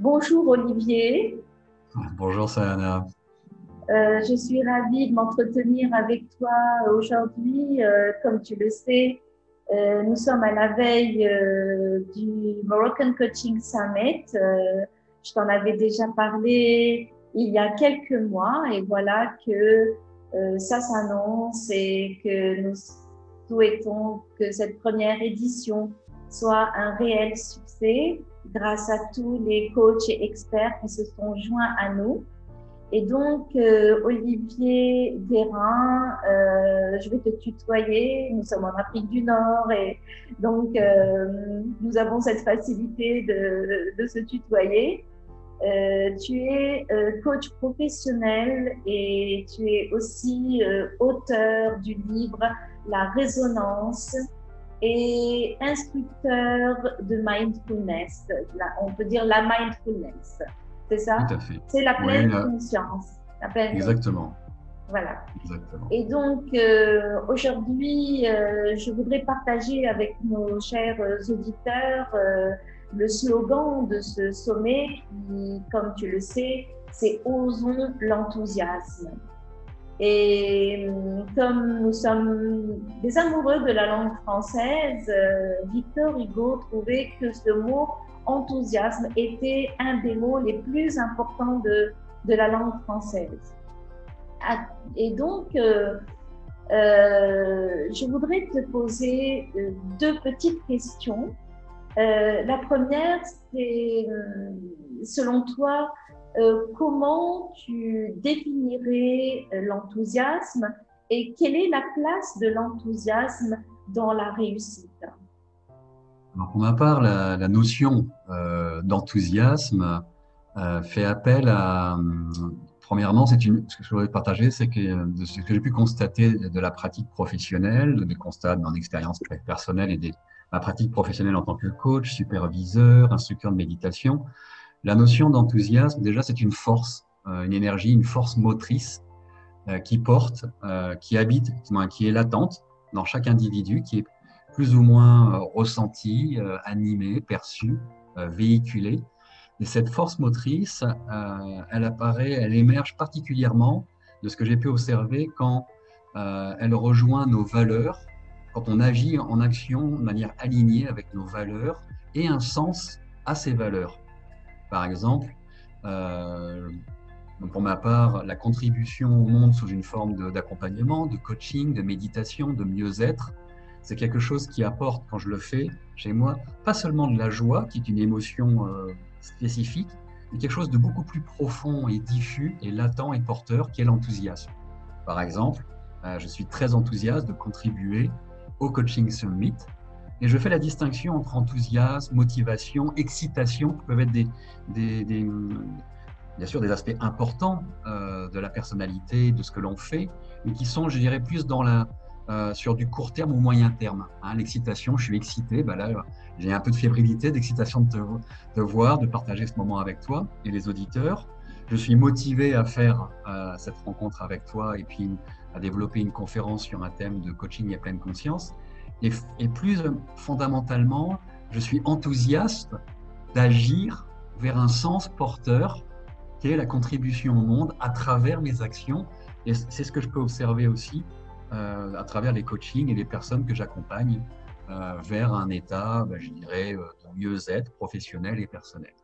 Bonjour Olivier. Bonjour Sana. Je suis ravie de m'entretenir avec toi aujourd'hui. Comme tu le sais, nous sommes à la veille du Moroccan Coaching Summit. Je t'en avais déjà parlé il y a quelques mois et voilà que ça s'annonce et que nous souhaitons que cette première édition soit un réel succès grâce à tous les coachs et experts qui se sont joints à nous. Et donc, Olivier Guérin, je vais te tutoyer. Nous sommes en Afrique du Nord et donc nous avons cette facilité de se tutoyer. Tu es coach professionnel et tu es aussi auteur du livre La Résonance et instructeur de mindfulness. On peut dire la mindfulness, c'est ça? Tout à fait. C'est la Oui, pleine conscience. La pleine conscience. exactement. Voilà. Exactement. Et donc, aujourd'hui, je voudrais partager avec nos chers auditeurs le slogan de ce sommet qui, comme tu le sais, c'est Osons l'enthousiasme. Et comme nous sommes des amoureux de la langue française, Victor Hugo trouvait que ce mot enthousiasme était un des mots les plus importants de la langue française. Et donc, je voudrais te poser deux petites questions. La première, c'est, selon toi, comment tu définirais l'enthousiasme et quelle est la place de l'enthousiasme dans la réussite? Alors, pour ma part, la notion d'enthousiasme fait appel à, premièrement, ce que je voudrais partager, c'est que de ce que j'ai pu constater de la pratique professionnelle, des constats de mon expérience personnelle et de ma pratique professionnelle en tant que coach, superviseur, instructeur de méditation, la notion d'enthousiasme, déjà, c'est une force, une énergie, une force motrice qui porte, qui habite, qui est latente dans chaque individu, qui est plus ou moins ressentie, animée, perçue, véhiculée. Et cette force motrice, elle apparaît, elle émerge particulièrement de ce que j'ai pu observer quand elle rejoint nos valeurs, quand on agit en action de manière alignée avec nos valeurs et un sens à ces valeurs. Par exemple, pour ma part, la contribution au monde sous une forme d'accompagnement, de coaching, de méditation, de mieux-être, c'est quelque chose qui apporte, quand je le fais chez moi, pas seulement de la joie, qui est une émotion spécifique, mais quelque chose de beaucoup plus profond et diffus et latent et porteur, qui est l'enthousiasme. Par exemple, je suis très enthousiaste de contribuer au Coaching Summit, et je fais la distinction entre enthousiasme, motivation, excitation, qui peuvent être bien sûr des aspects importants de la personnalité, de ce que l'on fait, mais qui sont, je dirais, plus sur du court terme ou moyen terme. Hein, l'excitation, je suis excité, ben là, j'ai un peu de fébrilité, d'excitation de te voir, de partager ce moment avec toi et les auditeurs. Je suis motivé à faire cette rencontre avec toi et puis à développer une conférence sur un thème de coaching et pleine conscience. Et plus fondamentalement, je suis enthousiaste d'agir vers un sens porteur qui est la contribution au monde à travers mes actions. Et c'est ce que je peux observer aussi à travers les coachings et les personnes que j'accompagne vers un état, je dirais, de mieux-être professionnel et personnel.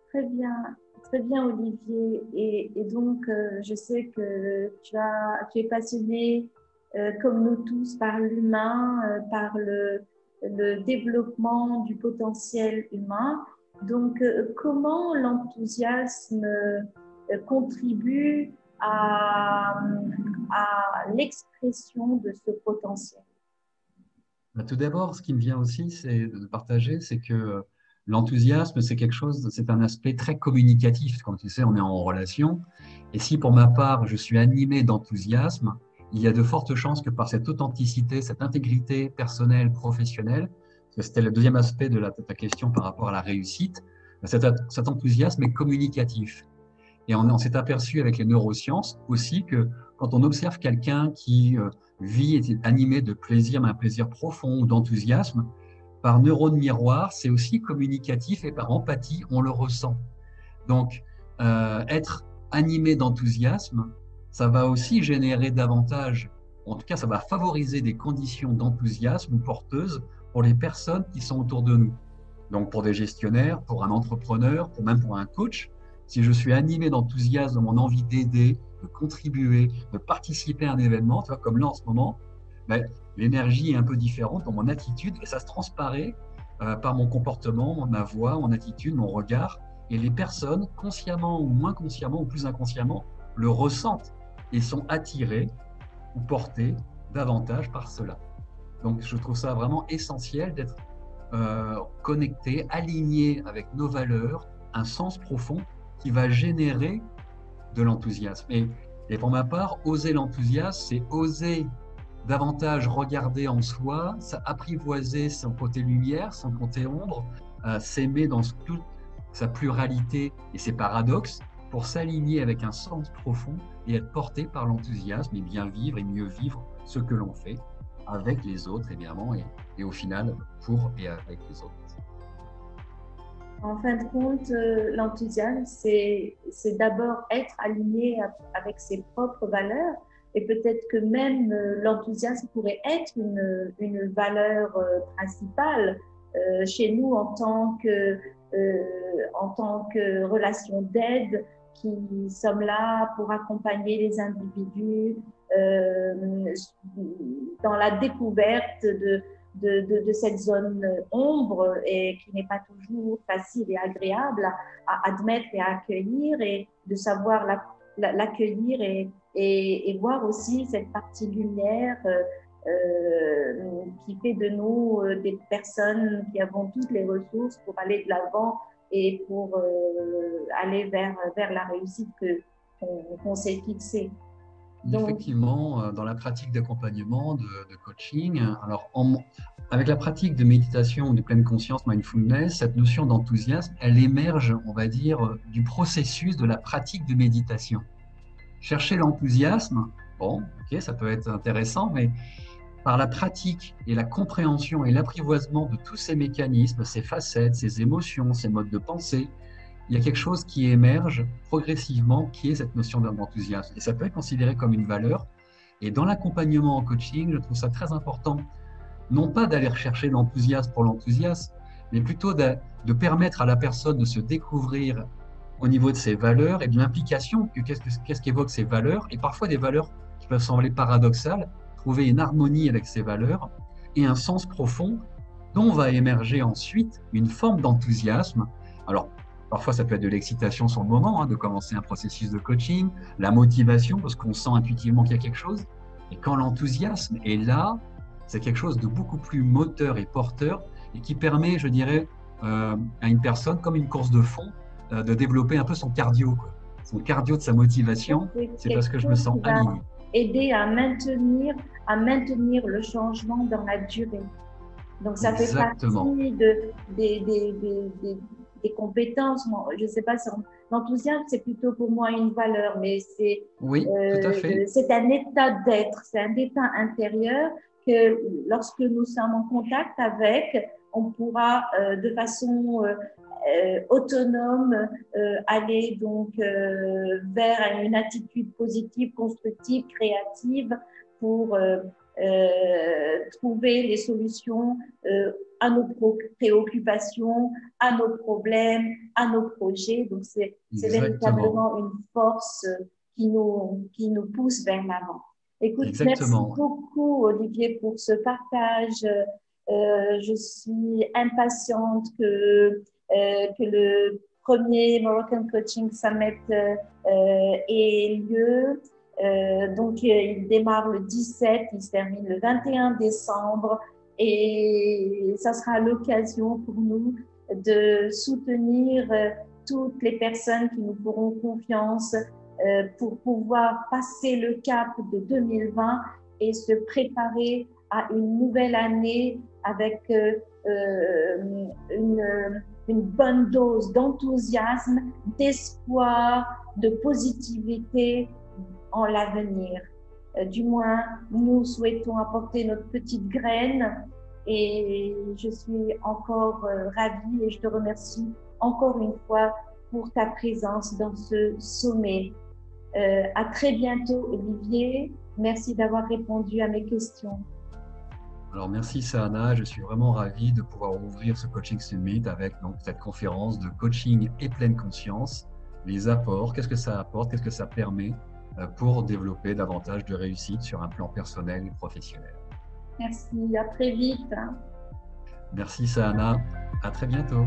Très bien Olivier. Et donc, je sais que tu es passionné, comme nous tous, par l'humain, par le développement du potentiel humain. Donc, comment l'enthousiasme contribue à l'expression de ce potentiel? Tout d'abord, ce qui me vient aussi, c'est de partager, c'est que l'enthousiasme, c'est quelque chose, c'est un aspect très communicatif. Comme tu sais, on est en relation. Et si pour ma part, je suis animé d'enthousiasme, il y a de fortes chances que par cette authenticité, cette intégrité personnelle, professionnelle, parce que c'était le deuxième aspect de ta question par rapport à la réussite, cet enthousiasme est communicatif. Et on s'est aperçu avec les neurosciences aussi que quand on observe quelqu'un qui vit et est animé de plaisir, mais un plaisir profond ou d'enthousiasme, par neurone miroir, c'est aussi communicatif et par empathie, on le ressent. Donc, être animé d'enthousiasme, ça va aussi générer davantage, en tout cas, ça va favoriser des conditions d'enthousiasme porteuses pour les personnes qui sont autour de nous. Donc, pour des gestionnaires, pour un entrepreneur, même pour un coach, si je suis animé d'enthousiasme dans mon envie d'aider, de contribuer, de participer à un événement, tu vois, comme là en ce moment, ben, l'énergie est un peu différente dans mon attitude et ça se transparaît par mon comportement, ma voix, mon attitude, mon regard. Et les personnes, consciemment ou moins consciemment ou plus inconsciemment, le ressentent et sont attirées ou portées davantage par cela. Donc, je trouve ça vraiment essentiel d'être connecté, aligné avec nos valeurs, un sens profond qui va générer de l'enthousiasme. Et pour ma part, oser l'enthousiasme, c'est oser davantage regarder en soi, apprivoiser son côté lumière, son côté ombre, s'aimer dans toute sa pluralité et ses paradoxes pour s'aligner avec un sens profond et être porté par l'enthousiasme et bien vivre et mieux vivre ce que l'on fait avec les autres, évidemment, et au final, pour et avec les autres. En fin de compte, l'enthousiasme, c'est d'abord être aligné avec ses propres valeurs. Et peut-être que même l'enthousiasme pourrait être une valeur principale chez nous en tant que relation d'aide qui sommes là pour accompagner les individus dans la découverte de cette zone ombre et qui n'est pas toujours facile et agréable à admettre et à accueillir, et de savoir l'accueillir et voir aussi cette partie lumière qui fait de nous des personnes qui avons toutes les ressources pour aller de l'avant et pour aller vers la réussite qu'on s'est fixée. Donc, effectivement, dans la pratique d'accompagnement, de coaching, alors avec la pratique de méditation, de pleine conscience, mindfulness, cette notion d'enthousiasme, elle émerge, on va dire, du processus de la pratique de méditation. Chercher l'enthousiasme, bon, ok, ça peut être intéressant, mais par la pratique et la compréhension et l'apprivoisement de tous ces mécanismes, ces facettes, ces émotions, ces modes de pensée, il y a quelque chose qui émerge progressivement, qui est cette notion d'enthousiasme. Et ça peut être considéré comme une valeur. Et dans l'accompagnement en coaching, je trouve ça très important, non pas d'aller rechercher l'enthousiasme pour l'enthousiasme, mais plutôt de permettre à la personne de se découvrir au niveau de ses valeurs et de l'implication, qu'est-ce qu'évoquent ces valeurs, et parfois des valeurs qui peuvent sembler paradoxales, trouver une harmonie avec ces valeurs et un sens profond dont va émerger ensuite une forme d'enthousiasme. Alors, parfois, ça peut être de l'excitation sur le moment, de commencer un processus de coaching, la motivation, parce qu'on sent intuitivement qu'il y a quelque chose. Et quand l'enthousiasme est là, c'est quelque chose de beaucoup plus moteur et porteur et qui permet, je dirais, à une personne, comme une course de fond, de développer un peu son cardio, quoi. Son cardio de sa motivation, c'est parce que je me sens aligné. Aider à maintenir le changement dans la durée. Donc, ça fait partie des compétences. Je ne sais pas si l'enthousiasme, c'est plutôt pour moi une valeur, mais c'est tout à fait. C'est un état d'être, c'est un état intérieur que lorsque nous sommes en contact avec, on pourra de façon autonome aller donc vers une attitude positive, constructive, créative pour trouver les solutions à nos préoccupations, à nos problèmes, à nos projets. Donc, c'est véritablement une force qui nous pousse vers l'avant. Écoute, merci beaucoup, Olivier, pour ce partage. Je suis impatiente que le premier Moroccan Coaching Summit ait lieu. Donc, il démarre le 17, il se termine le 21 décembre et ça sera l'occasion pour nous de soutenir toutes les personnes qui nous feront confiance pour pouvoir passer le cap de 2020 et se préparer à une nouvelle année avec une bonne dose d'enthousiasme, d'espoir, de positivité en l'avenir. Du moins, nous souhaitons apporter notre petite graine Et je suis encore ravie et je te remercie encore une fois pour ta présence dans ce sommet. À très bientôt, Olivier. Merci d'avoir répondu à mes questions. Alors merci Sana, je suis vraiment ravi de pouvoir ouvrir ce Coaching Summit avec donc cette conférence de coaching et pleine conscience, les apports, qu'est-ce que ça apporte, qu'est-ce que ça permet pour développer davantage de réussite sur un plan personnel et professionnel. Merci, à très vite. Merci Sana, à très bientôt.